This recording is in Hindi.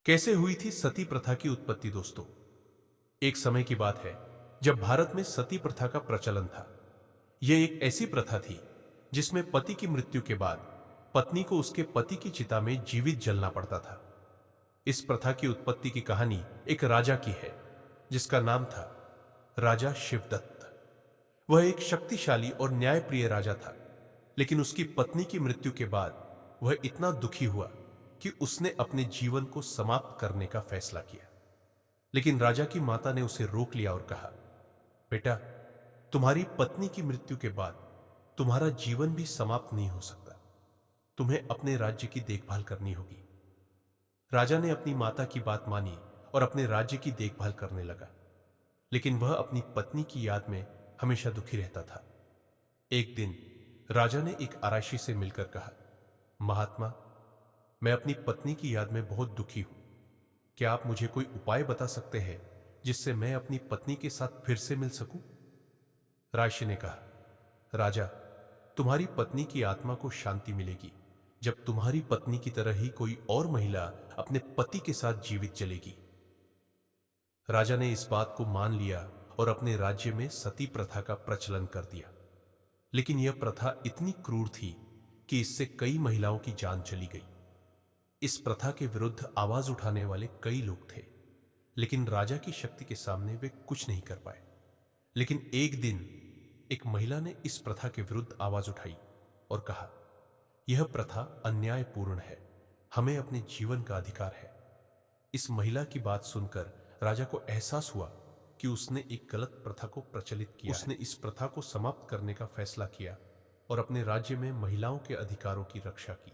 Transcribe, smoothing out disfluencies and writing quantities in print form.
कैसे हुई थी सती प्रथा की उत्पत्ति दोस्तों? एक समय की बात है जब भारत में सती प्रथा का प्रचलन था। यह एक ऐसी प्रथा थी जिसमें पति की मृत्यु के बाद पत्नी को उसके पति की चिता में जीवित जलना पड़ता था। इस प्रथा की उत्पत्ति की कहानी एक राजा की है जिसका नाम था राजा शिवदत्त। वह एक शक्तिशाली और न्यायप्रिय राजा था, लेकिन उसकी पत्नी की मृत्यु के बाद वह इतना दुखी हुआ कि उसने अपने जीवन को समाप्त करने का फैसला किया। लेकिन राजा की माता ने उसे रोक लिया और कहा, बेटा, तुम्हारी पत्नी की मृत्यु के बाद तुम्हारा जीवन भी समाप्त नहीं हो सकता। तुम्हें अपने राज्य की देखभाल करनी होगी। राजा ने अपनी माता की बात मानी और अपने राज्य की देखभाल करने लगा, लेकिन वह अपनी पत्नी की याद में हमेशा दुखी रहता था। एक दिन राजा ने एक आराशी से मिलकर कहा, महात्मा, मैं अपनी पत्नी की याद में बहुत दुखी हूं। क्या आप मुझे कोई उपाय बता सकते हैं जिससे मैं अपनी पत्नी के साथ फिर से मिल सकूं? राशि ने कहा, राजा, तुम्हारी पत्नी की आत्मा को शांति मिलेगी जब तुम्हारी पत्नी की तरह ही कोई और महिला अपने पति के साथ जीवित जलेगी। राजा ने इस बात को मान लिया और अपने राज्य में सती प्रथा का प्रचलन कर दिया। लेकिन यह प्रथा इतनी क्रूर थी कि इससे कई महिलाओं की जान चली गई। इस प्रथा के विरुद्ध आवाज उठाने वाले कई लोग थे, लेकिन राजा की शक्ति के सामने वे कुछ नहीं कर पाए। लेकिन एक दिन एक महिला ने इस प्रथा के विरुद्ध आवाज उठाई और कहा, यह प्रथा अन्यायपूर्ण है, हमें अपने जीवन का अधिकार है। इस महिला की बात सुनकर राजा को एहसास हुआ कि उसने एक गलत प्रथा को प्रचलित किया। उसने इस प्रथा को समाप्त करने का फैसला किया और अपने राज्य में महिलाओं के अधिकारों की रक्षा की।